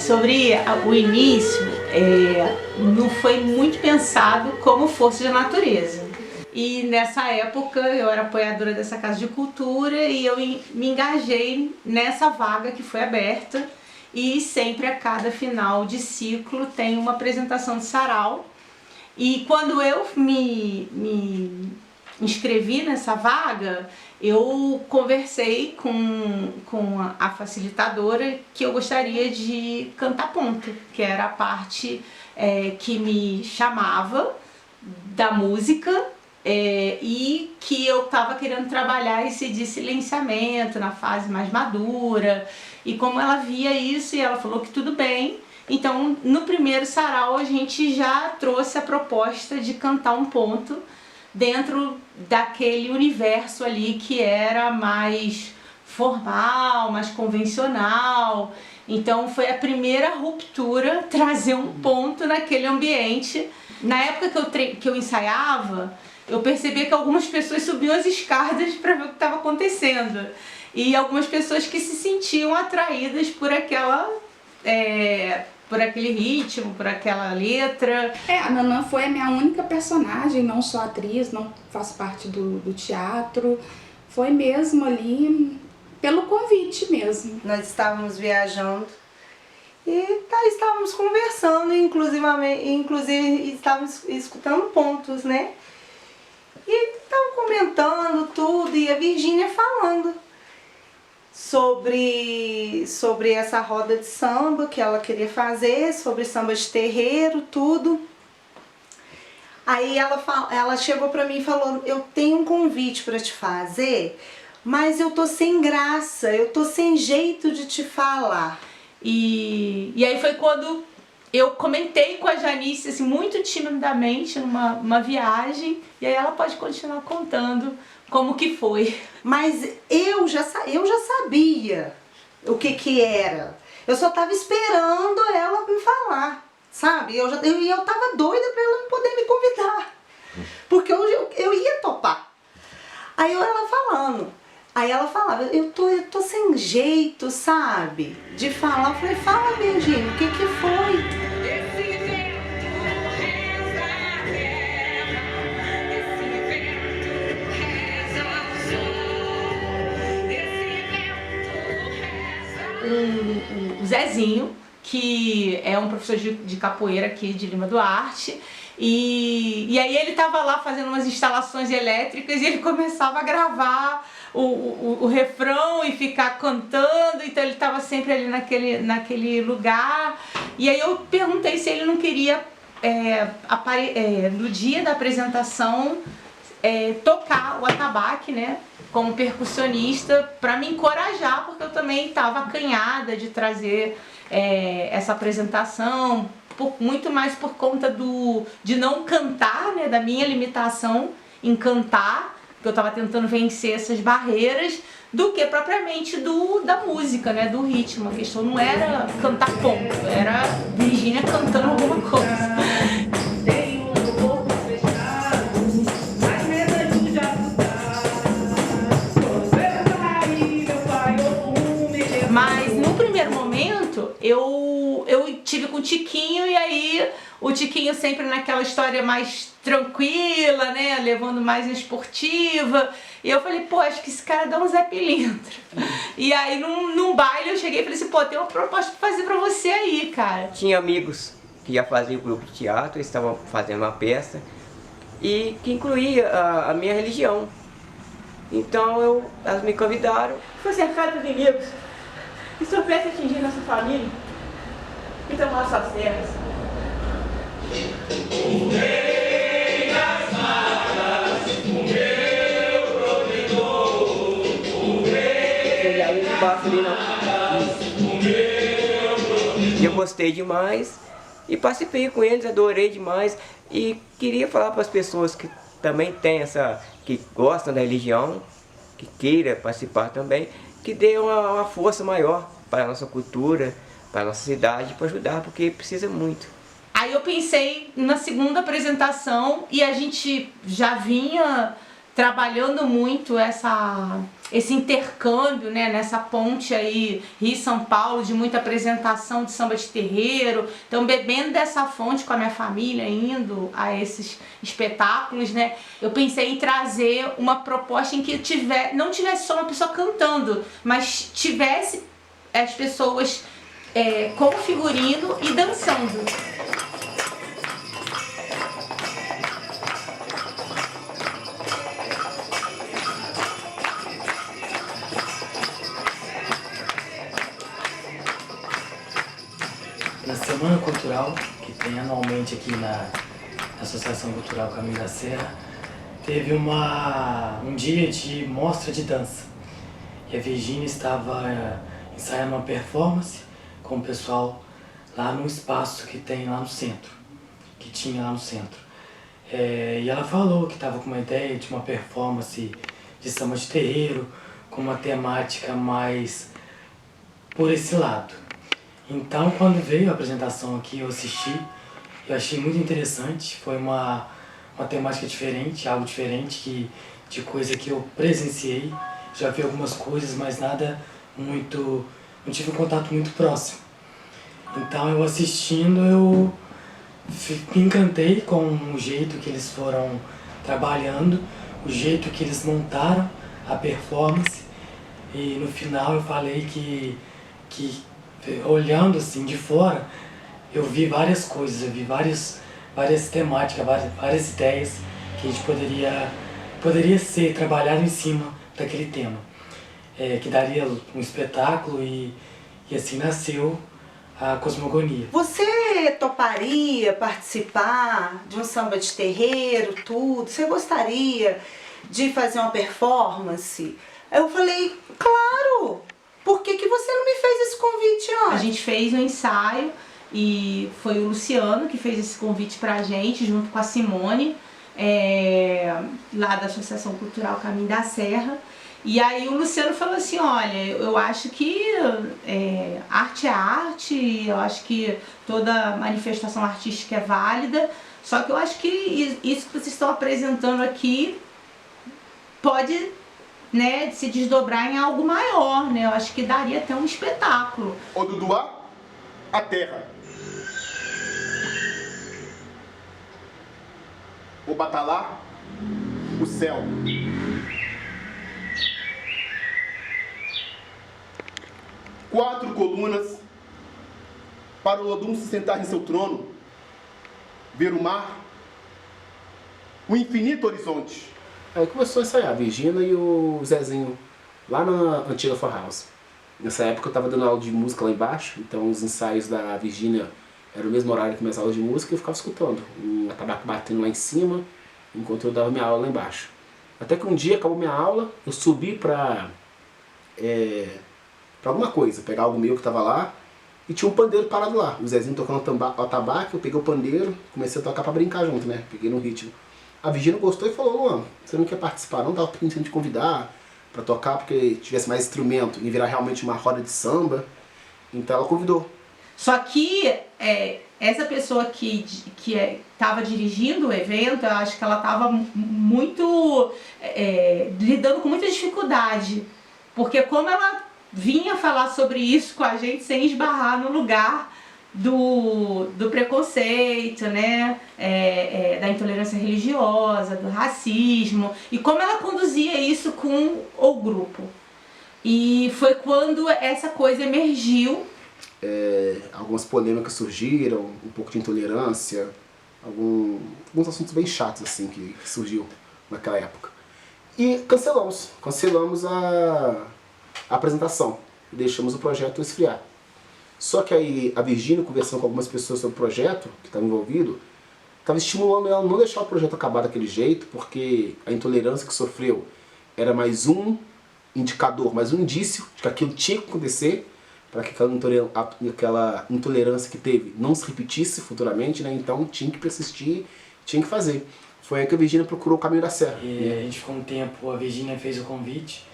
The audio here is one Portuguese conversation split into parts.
sobre o início, não foi muito pensado como força da natureza. E nessa época eu era apoiadora dessa Casa de Cultura e eu me engajei nessa vaga que foi aberta. E sempre a cada final de ciclo tem uma apresentação de sarau. E quando eu me inscrevi nessa vaga, eu conversei com a facilitadora que eu gostaria de cantar ponto, que era a parte que me chamava da música e que eu estava querendo trabalhar esse de silenciamento na fase mais madura. E como ela via isso, e ela falou que tudo bem, então no primeiro sarau a gente já trouxe a proposta de cantar um ponto dentro daquele universo ali que era mais formal, mais convencional. Então foi a primeira ruptura, trazer um ponto naquele ambiente. Na época que eu ensaiava, eu percebia que algumas pessoas subiam as escadas para ver o que estava acontecendo. E algumas pessoas que se sentiam atraídas por por aquele ritmo, por aquela letra. A Nanã foi a minha única personagem, não sou atriz, não faço parte do teatro. Foi mesmo ali pelo convite mesmo. Nós estávamos viajando e estávamos conversando, inclusive estávamos escutando pontos, né? E estavam comentando tudo e a Virgínia falando sobre essa roda de samba que ela queria fazer, sobre samba de terreiro, tudo. Aí ela chegou pra mim e falou: eu tenho um convite pra te fazer, mas eu tô sem graça, eu tô sem jeito de te falar. E aí foi quando eu comentei com a Janice, assim, muito timidamente, numa viagem, e aí ela pode continuar contando como que foi. Mas eu já sabia o que era. Eu só tava esperando ela me falar, sabe? Eu tava doida pra ela poder me convidar, porque eu ia topar. Aí ela falando, aí ela falava: eu tô sem jeito, sabe? De falar. Eu falei: fala, Virgínia, o que foi? O Zezinho, que é um professor de capoeira aqui de Lima Duarte, e aí ele tava lá fazendo umas instalações elétricas e ele começava a gravar o refrão e ficar cantando, então ele tava sempre ali naquele lugar. E aí eu perguntei se ele não queria, no dia da apresentação, tocar o atabaque, né, como percussionista, para me encorajar, porque eu também estava acanhada de trazer essa apresentação, muito mais por conta de não cantar, né, da minha limitação em cantar, que eu estava tentando vencer essas barreiras, do que propriamente da música, né, do ritmo. A questão não era cantar ponto, era Virgínia cantando alguma coisa. Mas no primeiro momento eu tive com o Tiquinho, e aí o Tiquinho sempre naquela história mais tranquila, né, levando mais esportiva. E eu falei: pô, acho que esse cara dá um Zé Pilintra. E aí num baile eu cheguei e falei assim: pô, tem uma proposta pra fazer pra você aí, cara. Tinha amigos que já faziam grupo de teatro, eles estavam fazendo uma peça e que incluía a minha religião. Então elas me convidaram. Foi cercado por inimigos. Que surpresa atingir nossa família e tomar suas terras. O rei das matas, o meu protetor, o rei das matas, o meu protetor. Eu gostei demais e participei com eles, adorei demais e queria falar para as pessoas que também têm que gostam da religião, que queira participar também, que dê uma força maior para a nossa cultura, para a nossa cidade, para ajudar, porque precisa muito. Aí eu pensei na segunda apresentação, e a gente já vinha trabalhando muito esse intercâmbio, né, nessa ponte aí Rio-São Paulo, de muita apresentação de samba de terreiro. Então, bebendo dessa fonte com a minha família, indo a esses espetáculos, né, eu pensei em trazer uma proposta em que não tivesse só uma pessoa cantando, mas tivesse as pessoas com figurino e dançando. Na Semana Cultural, que tem anualmente aqui na Associação Cultural Caminho da Serra, teve um dia de mostra de dança. E a Virgínia estava ensaiando uma performance com o pessoal lá no espaço que tem lá no centro, que tinha lá no centro. E ela falou que estava com uma ideia de uma performance de samba de terreiro, com uma temática mais por esse lado. Então, quando veio a apresentação aqui, eu assisti, eu achei muito interessante. Foi uma temática diferente, algo diferente de coisa que eu presenciei. Já vi algumas coisas, mas nada muito... não tive um contato muito próximo. Então, eu assistindo, eu me encantei com o jeito que eles foram trabalhando, o jeito que eles montaram a performance. E no final eu falei que olhando assim de fora, eu vi várias coisas, eu vi várias temáticas, várias ideias que a gente poderia ser trabalhado em cima daquele tema, que daria um espetáculo e assim nasceu a Cosmogonia. Você toparia participar de um samba de terreiro, tudo? Você gostaria de fazer uma performance? Eu falei, claro! Por que você não me fez esse convite antes? A gente fez um ensaio e foi o Luciano que fez esse convite pra gente, junto com a Simone, lá da Associação Cultural Caminho da Serra. E aí o Luciano falou assim, olha, eu acho que arte é arte, eu acho que toda manifestação artística é válida, só que eu acho que isso que vocês estão apresentando aqui pode, né, se desdobrar em algo maior, né? Eu acho que daria até um espetáculo. Oduduá, a terra. O Batalá, o céu. Quatro colunas para o Lodum se sentar em seu trono, ver o mar, o infinito horizonte. Aí começou a ensaiar, a Virgínia e o Zezinho, lá na antiga For House. Nessa época eu estava dando aula de música lá embaixo, então os ensaios da Virgínia eram o mesmo horário que minhas aulas de música e eu ficava escutando. Um atabaque batendo lá em cima, enquanto eu dava minha aula lá embaixo. Até que um dia acabou minha aula, eu subi pra alguma coisa, pegar algo meu que estava lá, e tinha um pandeiro parado lá. O Zezinho tocando o atabaque, eu peguei o pandeiro, comecei a tocar pra brincar junto, né? Peguei no ritmo. A Virgínia gostou e falou, Luan, você não quer participar não? Tava pensando te convidar pra tocar porque tivesse mais instrumento e virar realmente uma roda de samba. Então ela convidou. Só que essa pessoa que estava dirigindo o evento, eu acho que ela estava muito lidando com muita dificuldade. Porque como ela vinha falar sobre isso com a gente sem esbarrar no lugar do preconceito, né, da intolerância religiosa, do racismo, e como ela conduzia isso com o grupo. E foi quando essa coisa emergiu. Algumas polêmicas surgiram, um pouco de intolerância, alguns assuntos bem chatos assim que surgiu naquela época. E cancelamos a apresentação e deixamos o projeto esfriar. Só que aí a Virgínia, conversando com algumas pessoas sobre o projeto que estava envolvido, estava estimulando ela a não deixar o projeto acabar daquele jeito, porque a intolerância que sofreu era mais um indicador, mais um indício de que aquilo tinha que acontecer, para que aquela intolerância que teve não se repetisse futuramente, né? Então tinha que persistir, tinha que fazer. Foi aí que a Virgínia procurou o Caminho da Serra. E a gente ficou um tempo, a Virgínia fez o convite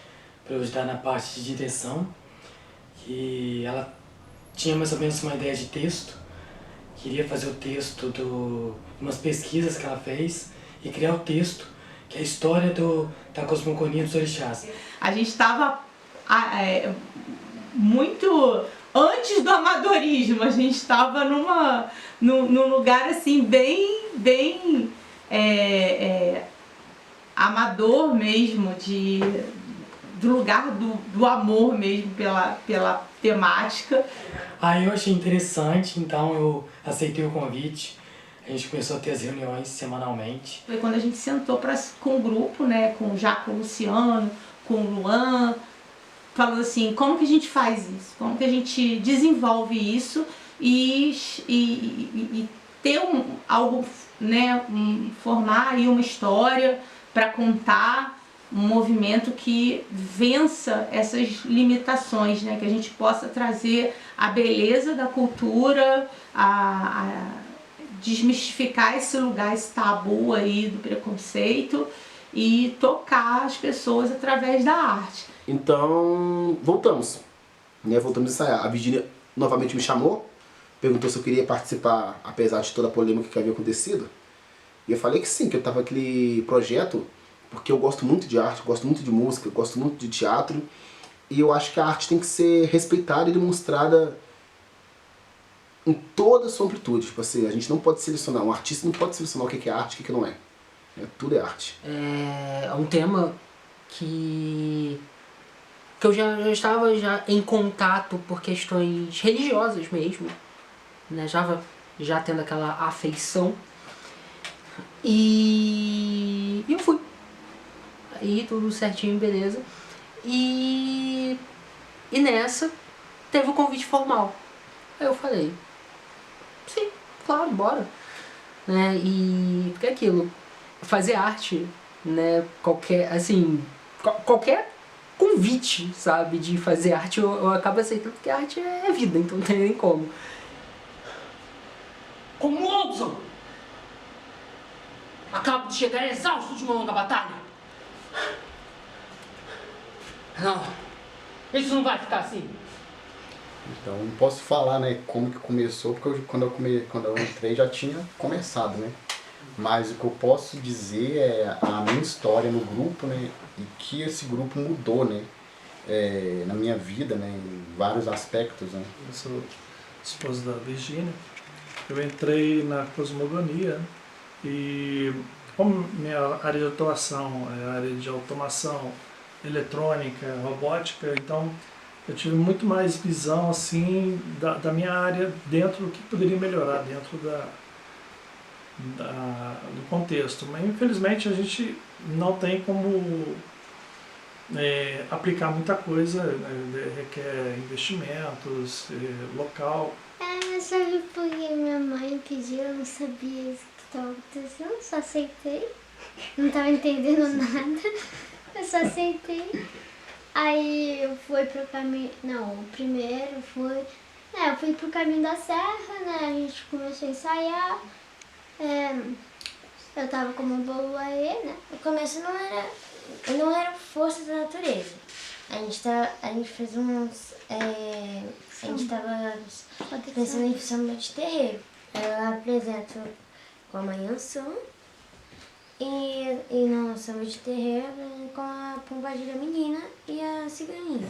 para eu ajudar na parte de direção, que ela tinha mais ou menos uma ideia de texto, queria fazer o texto de umas pesquisas que ela fez e criar o texto que é a história da cosmogonia dos orixás. A gente estava muito antes do amadorismo, a gente estava num lugar assim bem amador mesmo, do lugar do amor mesmo pela temática. Aí eu achei interessante, então eu aceitei o convite. A gente começou a ter as reuniões semanalmente. Foi quando a gente sentou com o grupo, né, já com o Luciano, com o Luan, falando assim, como que a gente faz isso? Como que a gente desenvolve isso e ter algo, né, formar aí uma história para contar, um movimento que vença essas limitações, né, que a gente possa trazer a beleza da cultura, desmistificar esse lugar, esse tabu aí do preconceito e tocar as pessoas através da arte. Então, voltamos. Né? Voltamos a ensaiar. A Virgínia novamente me chamou, perguntou se eu queria participar, apesar de toda a polêmica que havia acontecido. E eu falei que sim, que eu estava naquele projeto, porque eu gosto muito de arte, gosto muito de música, gosto muito de teatro. E eu acho que a arte tem que ser respeitada e demonstrada em toda a sua amplitude. Tipo assim, a gente não pode selecionar, um artista não pode selecionar o que é arte e o que não é. Tudo é arte. É um tema que eu já estava em contato por questões religiosas mesmo, né? Já tendo aquela afeição. E eu fui. Aí tudo certinho, beleza. E nessa teve o convite formal. Aí eu falei, sim, claro, bora. Né? E porque é aquilo, fazer arte, né? Qualquer convite, sabe, de fazer arte eu acabo aceitando, porque arte é vida, então não tem nem como. Como ousam! Acabo de chegar exausto de uma longa batalha. Não, isso não vai ficar assim. Então, não posso falar, né, como que começou, porque quando eu entrei já tinha começado, né? Mas o que eu posso dizer é a minha história no grupo, né, e que esse grupo mudou, né, na minha vida, né, em vários aspectos, né. Eu sou esposo da Virgínia. Eu entrei na cosmogonia e como minha área de atuação é a área de automação, eletrônica, robótica, então eu tive muito mais visão assim da minha área dentro do que poderia melhorar dentro do contexto. Mas infelizmente a gente não tem como aplicar muita coisa, né? Requer investimentos, local. Sabe porque minha mãe pediu, eu não sabia o que estava acontecendo, eu só aceitei, não estava entendendo nada, eu só aceitei. Aí eu fui pro caminho, não, o primeiro foi, eu fui pro caminho da serra, né, a gente começou a ensaiar, eu tava como boluaê, né, no começo não era força da natureza, a gente fez uns, a gente tava pensando em samba de terreiro, eu apresento com a Mãe Anção e no samba de terreiro com a Pombadilha Menina e a Ciganinha.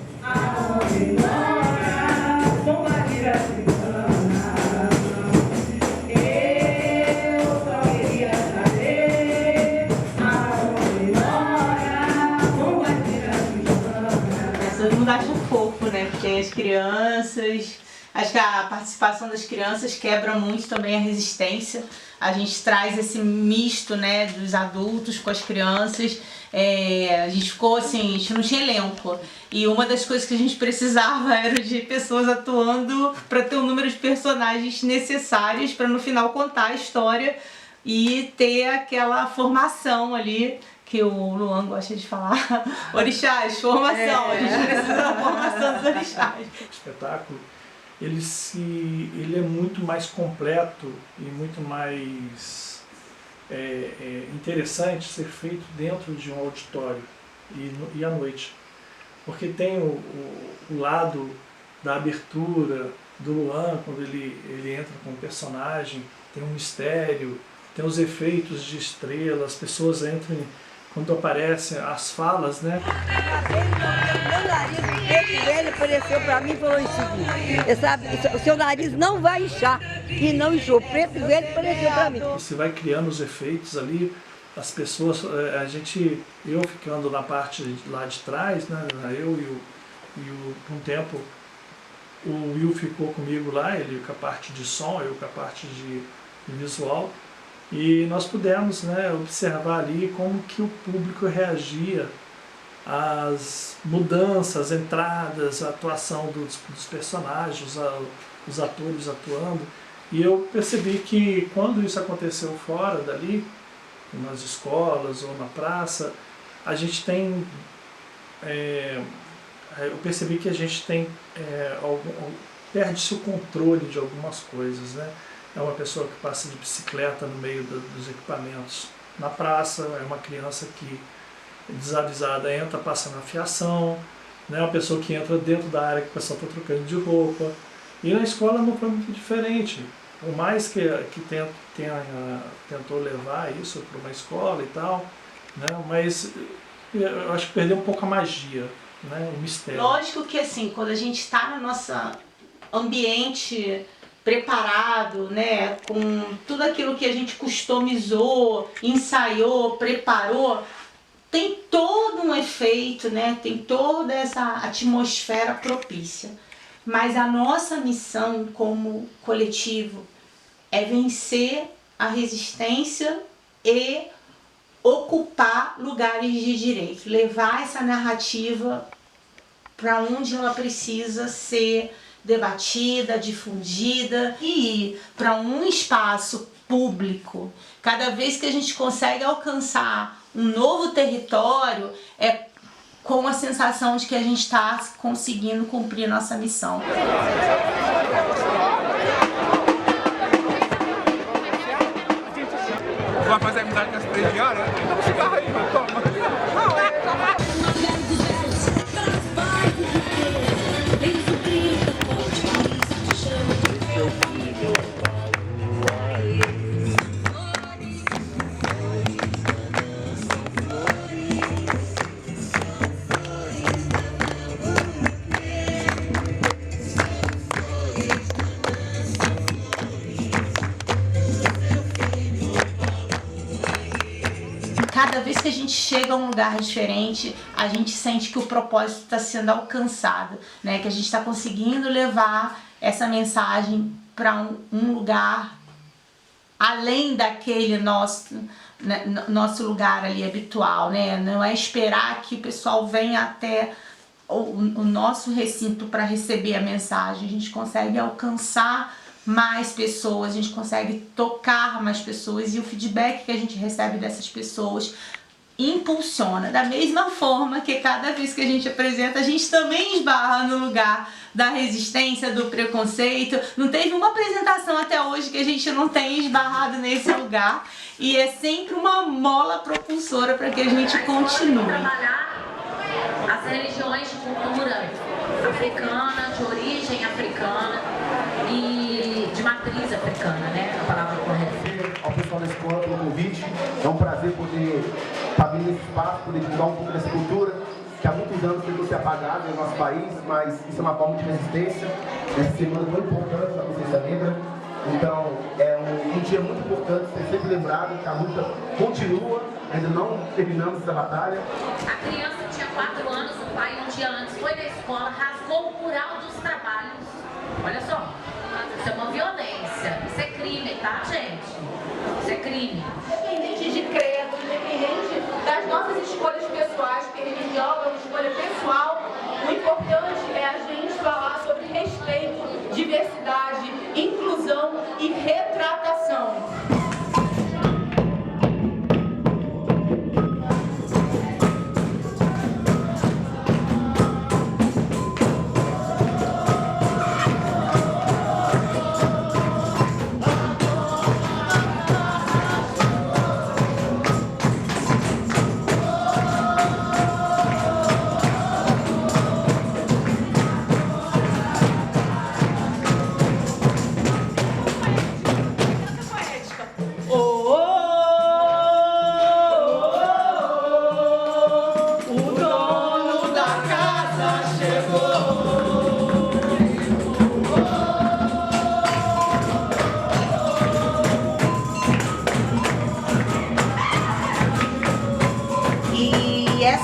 Todo mundo acha fofo, né? Porque as crianças... Acho que a participação das crianças quebra muito também a resistência. A gente traz esse misto, né, dos adultos com as crianças. A gente ficou assim, a gente não tinha elenco. E uma das coisas que a gente precisava era de pessoas atuando para ter o número de personagens necessários para no final contar a história e ter aquela formação ali que o Luan gosta de falar. Orixás, formação. A gente precisa da formação dos orixás. O espetáculo, ele é muito mais completo e muito mais interessante ser feito dentro de um auditório e à noite. Porque tem o lado da abertura do Luan, quando ele entra com o personagem, tem um mistério, tem os efeitos de estrela, as pessoas entram quando aparecem as falas, né? Meu nariz, o preto velho apareceu para mim e falou o seguinte: o seu nariz não vai inchar. E não inchou. O preto velho apareceu para mim. Você vai criando os efeitos ali, as pessoas, eu ficando na parte lá de trás, né? Eu por um tempo, o Will ficou comigo lá, ele com a parte de som, eu com a parte de visual. E nós pudemos, né, observar ali como que o público reagia às mudanças, às entradas, à atuação dos personagens, os atores atuando. E eu percebi que quando isso aconteceu fora dali, nas escolas ou na praça, a gente tem... eu percebi que a gente tem... perde-se o controle de algumas coisas, né? É uma pessoa que passa de bicicleta no meio dos equipamentos na praça, é uma criança que, desavisada, entra, passa na fiação, né? Uma pessoa que entra dentro da área que o pessoal está trocando de roupa. E na escola não foi muito diferente. Por mais que tentou levar isso para uma escola e tal, né? Mas eu acho que perdeu um pouco a magia, né? O mistério. Lógico que assim, quando a gente está no nosso ambiente preparado, né, com tudo aquilo que a gente customizou, ensaiou, preparou, tem todo um efeito, né, tem toda essa atmosfera propícia. Mas a nossa missão como coletivo é vencer a resistência e ocupar lugares de direito, levar essa narrativa para onde ela precisa ser debatida, difundida e ir para um espaço público. Cada vez que a gente consegue alcançar um novo território, é com a sensação de que a gente está conseguindo cumprir a nossa missão. Vai fazer amizade com as presidiárias? Então fica aí, toma. Cada vez que a gente chega a um lugar diferente, a gente sente que o propósito está sendo alcançado, né? Que a gente está conseguindo levar essa mensagem para um lugar além daquele nosso lugar ali habitual, né? Não é esperar que o pessoal venha até o nosso recinto para receber a mensagem. A gente consegue alcançar mais pessoas, a gente consegue tocar mais pessoas e o feedback que a gente recebe dessas pessoas impulsiona. Da mesma forma que cada vez que a gente apresenta, a gente também esbarra no lugar da resistência, do preconceito. Não teve uma apresentação até hoje que a gente não tenha esbarrado nesse lugar e é sempre uma mola propulsora para que a gente continue. Trabalhar as religiões de cultura africana, de origem africana e de matriz africana, né? A palavra correta. Ao pessoal da escola pelo convite, é um prazer poder estar nesse espaço, poder divulgar um pouco dessa cultura que há muitos anos tentou ser apagada no nosso país, mas isso é uma forma de resistência. Essa semana foi importante na consciência negra, então é um dia muito importante ser sempre lembrado que a luta continua, ainda não terminamos essa batalha. A criança tinha 4 anos, o pai um dia antes foi na escola, rasgou o mural dos trabalhos. Olha só, isso é uma violência, isso é crime, tá, gente? Isso é crime. Independente de credo, independente das nossas escolhas pessoais, porque religião é uma escolha pessoal, o importante é a gente falar sobre respeito, diversidade, inclusão e retratação.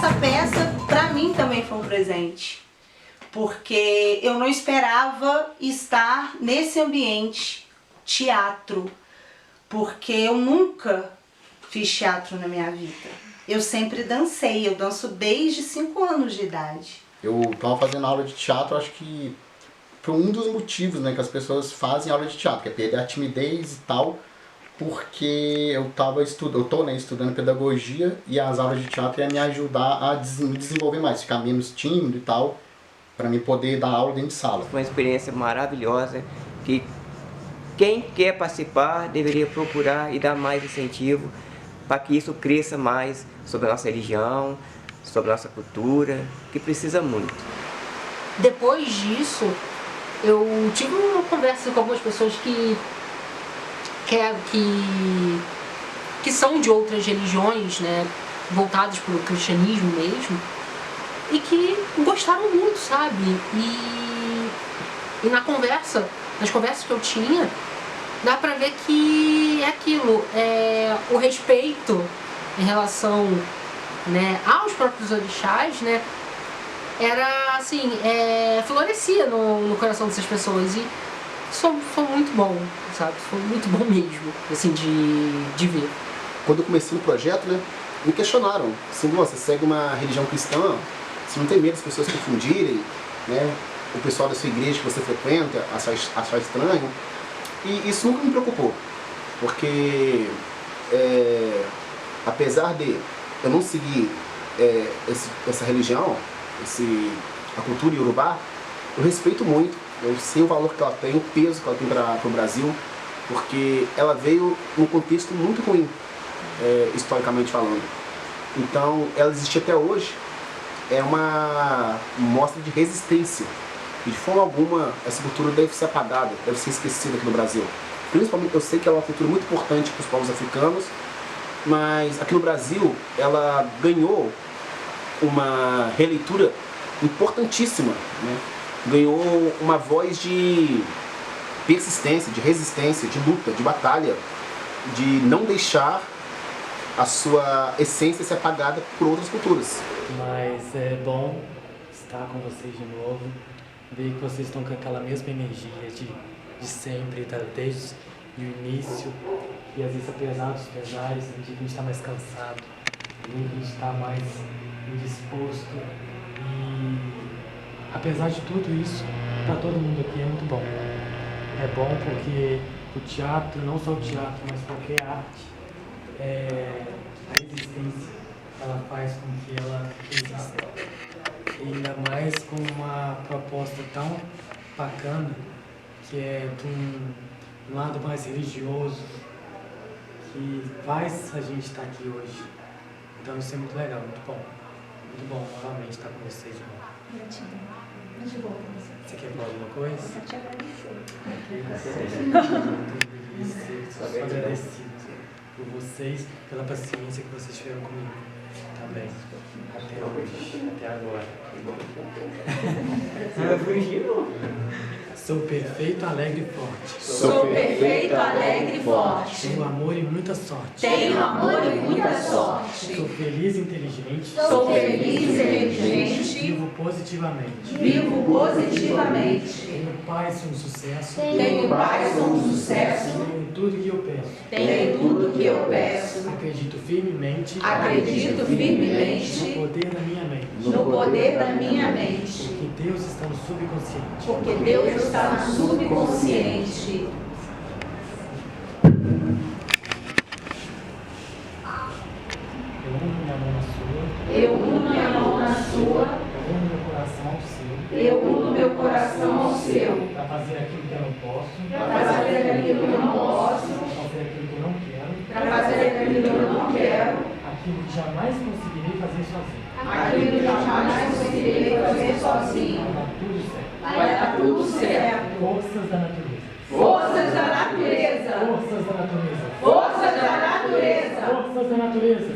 essa peça, pra mim, também foi um presente. Porque eu não esperava estar nesse ambiente, teatro. Porque eu nunca fiz teatro na minha vida. Eu sempre dancei, eu danço desde 5 anos de idade. Eu estava fazendo aula de teatro, acho que foi um dos motivos, né, que as pessoas fazem aula de teatro, que é perder a timidez e tal, porque eu tô estudando pedagogia e as aulas de teatro iam me ajudar a me desenvolver mais, ficar menos tímido e tal, para mim poder dar aula dentro de sala. Foi uma experiência maravilhosa que quem quer participar deveria procurar e dar mais incentivo para que isso cresça mais sobre a nossa religião, sobre a nossa cultura, que precisa muito. Depois disso, eu tive uma conversa com algumas pessoas que são de outras religiões, né, voltadas para o cristianismo mesmo, e que gostaram muito, sabe? E nas conversas que eu tinha, dá pra ver que é aquilo, o respeito em relação, né, aos próprios orixás, né, era assim, florescia no coração dessas pessoas, e isso foi muito bom, sabe? Foi muito bom mesmo, assim, de ver. Quando eu comecei no projeto, né, me questionaram, assim, você segue uma religião cristã, você não tem medo das pessoas confundirem, né, o pessoal da sua igreja que você frequenta, achar estranho, e isso nunca me preocupou, porque apesar de eu não seguir essa religião, a cultura iorubá, eu respeito muito, eu sei o valor que ela tem, o peso que ela tem para o Brasil, porque ela veio num contexto muito ruim, historicamente falando. Então, ela existe até hoje, é uma mostra de resistência. E de forma alguma, essa cultura deve ser apagada, deve ser esquecida aqui no Brasil. Principalmente, eu sei que ela é uma cultura muito importante para os povos africanos, mas aqui no Brasil, ela ganhou uma releitura importantíssima, né? Ganhou uma voz de persistência, de resistência, de luta, de batalha, de não deixar a sua essência ser apagada por outras culturas. Mas é bom estar com vocês de novo, ver que vocês estão com aquela mesma energia de sempre, desde o início, e às vezes apesar dos pesares, no dia que a gente está mais cansado, no dia que a gente está mais indisposto, e apesar de tudo isso, para todo mundo aqui é muito bom. É bom porque o teatro, não só o teatro, mas qualquer arte, a resistência, ela faz com que ela exista. E ainda mais com uma proposta tão bacana, que é de um lado mais religioso, que faz a gente estar aqui hoje. Então isso é muito legal, muito bom. Muito bom novamente estar com vocês de novo. Gratidão. De volta, você quer falar alguma coisa? Eu quero te agradecer. Estou agradecido por vocês, pela paciência que vocês tiveram comigo também. Até hoje, até agora. Sou perfeito, alegre e forte. Sou perfeito, alegre e forte. Tenho amor e muita sorte. Tenho amor e muita sorte. Sou feliz e inteligente. Sou feliz e inteligente. Vivo positivamente. Vivo positivamente. Tenho paz e um sucesso. Tenho paz e um sucesso. Tenho tudo que eu peço. Tenho tudo que eu peço. Acredito firmemente. Acredito firmemente. No poder da minha mente. No poder da minha mente. Porque Deus está no subconsciente. Porque Deus está no subconsciente. Eu uno minha mão na sua. Eu uno minha mão na sua. Eu uno meu coração ao seu. Eu uno meu coração ao seu. Para fazer aquilo que eu não posso. Para fazer aquilo que eu não posso. Para fazer aquilo que eu não quero. Para fazer aquilo que eu não quero. Aquilo que jamais conseguirei fazer sozinho. Aquilo que jamais conseguirei fazer sozinho. Vai dar tudo certo. Forças da natureza. Forças da natureza. Forças da natureza. Forças da natureza. Forças da natureza. Forças da natureza.